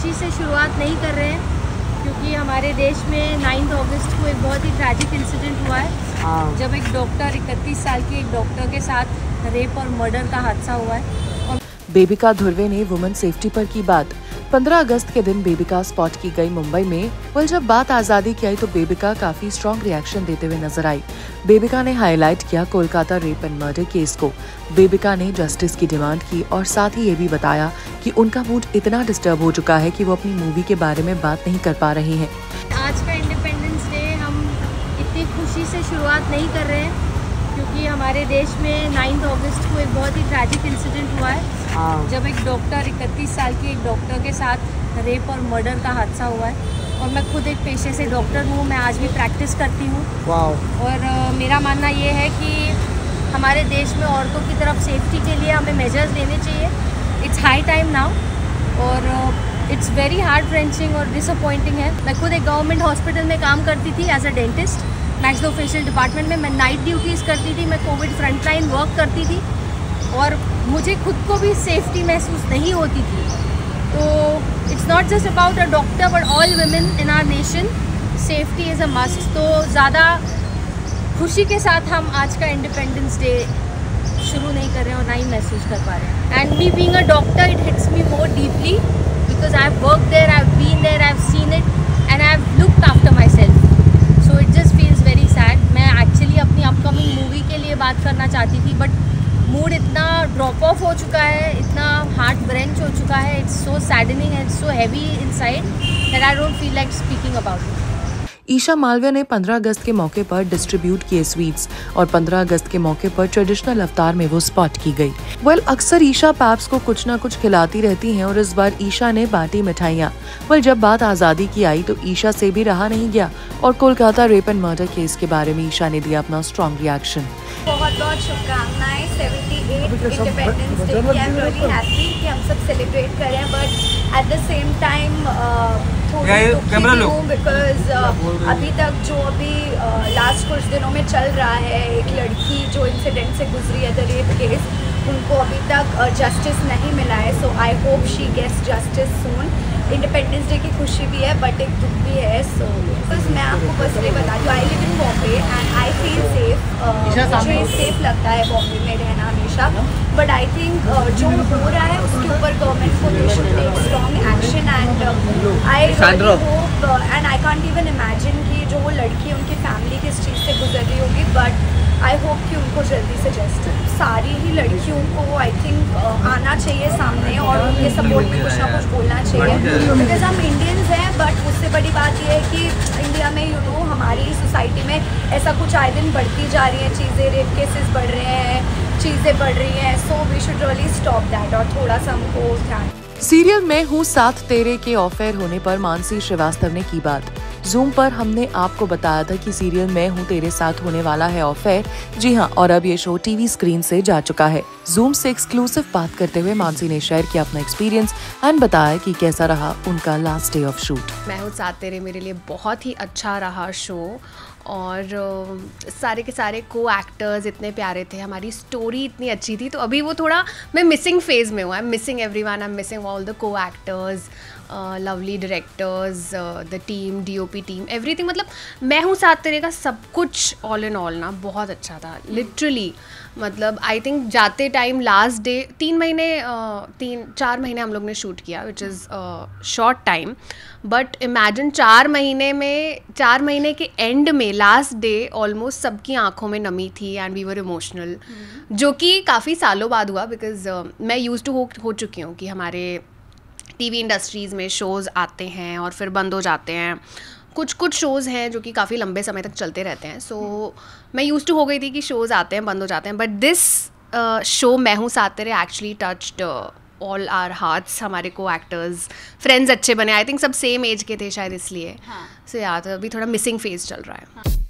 खुशी से शुरुआत नहीं कर रहे हैं क्योंकि हमारे देश में 9 अगस्त को एक बहुत ही ट्रैजिक इंसिडेंट हुआ है जब एक डॉक्टर 31 साल की एक डॉक्टर के साथ रेप और मर्डर का हादसा हुआ है। बेबिका धुर्वे ने वुमेन सेफ्टी पर की बात। 15 अगस्त के दिन बेबिका स्पॉट की गई मुंबई में। वेल, जब बात आजादी की आई तो बेबिका काफी स्ट्रॉन्ग रिएक्शन देते हुए नजर आई। बेबिका ने हाईलाइट किया Kolkata rape and murder case को। बेबिका ने जस्टिस की डिमांड की और साथ ही ये भी बताया कि उनका मूड इतना डिस्टर्ब हो चुका है कि वो अपनी मूवी के बारे में बात नहीं कर पा रही हैं। आज का इंडिपेंडेंस डे हम इतनी खुशी से शुरुआत नहीं कर रहे हैं क्योंकि हमारे देश में 9 अगस्त को एक बहुत ही ट्रैजिक इंसिडेंट हुआ है जब एक डॉक्टर 31 साल की एक डॉक्टर के साथ रेप और मर्डर का हादसा हुआ है। और मैं खुद एक पेशे से डॉक्टर हूँ, मैं आज भी प्रैक्टिस करती हूँ। और मेरा मानना ये है कि हमारे देश में औरतों की तरफ सेफ्टी के लिए हमें मेजर्स लेने चाहिए। इट्स हाई टाइम नाउ और इट्स वेरी हार्ट रेंचिंग और डिसअपॉइंटिंग है। मैं खुद एक गवर्नमेंट हॉस्पिटल में काम करती थी as a dentist, maxillofacial department में। मैं नाइट ड्यूटीज़ करती थी, मैं कोविड फ्रंटलाइन वर्क करती थी और मुझे खुद को भी सेफ्टी महसूस नहीं होती थी। तो it's not just about a doctor but all women in our nation, safety is a must. तो ज़्यादा खुशी के साथ हम आज का इंडिपेंडेंस डे शुरू नहीं कर रहे हैं और ना ही महसूस कर पा रहे हैं। And me being a doctor it hits me more deeply because I have work there, I have been there, I have seen it and I have looked after myself. So it just feels very sad. मैं actually अपनी upcoming movie के लिए बात करना चाहती थी but mood इतना drop off हो चुका है, इतना हार्ट ब्रेंच हो चुका है। It's so saddening and so heavy inside that I don't feel like speaking about it. Isha Malviya ने 15 अगस्त के मौके पर डिस्ट्रीब्यूट किए स्वीट्स और 15 अगस्त के मौके पर ट्रेडिशनल अवतार में वो स्पॉट की गई। वेल, अक्सर ईशा पैप्स को कुछ न कुछ खिलाती रहती हैं और इस बार ईशा ने बांटी मिठाइयाँ। वेल, जब बात आजादी की आई तो ईशा से भी रहा नहीं गया और Kolkata rape and murder case के बारे में ईशा ने दिया अपना स्ट्रॉन्ग रिएक्शन। बहुत बहुत शुभकामनाएं 78 इंडिपेंडेंस डे की। आई एम रियली हैप्पी कि हम सब सेलिब्रेट करें but at the same time थोड़ी दुखी भी हूँ बिकॉज अभी तक जो लास्ट कुछ दिनों में चल रहा है, एक लड़की जो इंसिडेंट से गुजरी है द रेप केस, उनको अभी तक जस्टिस नहीं मिला है। So I hope she gets justice soon. Independence day की खुशी भी है बट एक दुख भी है। सो बस मैं आपको पर्सनली बता दूँ, I live in Bombay and I feel safe. मुझे सेफ लगता है बॉम्बे में रहना हमेशा। बट आई थिंक जो हो रहा है उसके ऊपर गवर्नमेंट को they should take strong action and I hope and I can't even imagine कि जो वो लड़की उनकी फैमिली किस चीज़ से गुजर रही होगी बट आई होप कि उनको जल्दी से जस्टिस। सारी ही लड़कियों को आई थिंक आना चाहिए सामने और उनके सपोर्ट में कुछ ना कुछ बोलना चाहिए बिकॉज हम इंडियंस हैं। बट उससे बड़ी बात यह है कि इंडिया में हमारी सोसाइटी में ऐसा कुछ आए दिन बढ़ती जा रही है चीज़ें, रेप केसेस बढ़ रहे हैं, चीज़ें बढ़ रही हैं। So we should really stop that और थोड़ा सा हमको ध्यान। सीरियल मैं हूँ साथ तेरे के ऑफेयर होने पर मानसी श्रीवास्तव ने की बात। जूम पर हमने आपको बताया था कि सीरियल मैं हूँ तेरे साथ होने वाला है ऑफेयर। जी हाँ, और अब ये शो टीवी स्क्रीन से जा चुका है। जूम से एक्सक्लूसिव बात करते हुए मानसी ने शेयर किया अपना एक्सपीरियंस एंड बताया कि कैसा रहा उनका लास्ट डे ऑफ शूट। मैं हूँ साथ तेरे मेरे लिए बहुत ही अच्छा रहा शो और सारे के सारे को एक्टर्स इतने प्यारे थे, हमारी स्टोरी इतनी अच्छी थी। तो अभी वो थोड़ा मैं मिसिंग फेज में हूँ। I am missing everyone, I am missing all the co-actors, lovely directors, the team, DOP team, everything. मतलब मैं हूँ साथ तेरे का सब कुछ ऑल इन ऑल ना बहुत अच्छा था लिटरली। मतलब आई थिंक जाते टाइम लास्ट डे 4 महीने हम लोग ने शूट किया which is short time but imagine 4 महीने के एंड में लास्ट डे ऑलमोस्ट सबकी आंखों में नमी थी एंड वी वर इमोशनल, जो कि काफ़ी सालों बाद हुआ बिकॉज मैं यूज्ड टू हो चुकी हूँ कि हमारे टीवी इंडस्ट्रीज़ में शोज़ आते हैं और फिर बंद हो जाते हैं। कुछ शोज़ हैं जो कि काफ़ी लंबे समय तक चलते रहते हैं। सो मैं यूज्ड टू हो गई थी कि शोज़ आते हैं बंद हो जाते हैं बट दिस शो मैं हूँ साथ तेरे actually touched all our hearts. हमारे को एक्टर्स फ्रेंड्स अच्छे बने, आई थिंक सब सेम एज के थे शायद इसलिए। सो यार अभी थोड़ा मिसिंग फेज चल रहा है।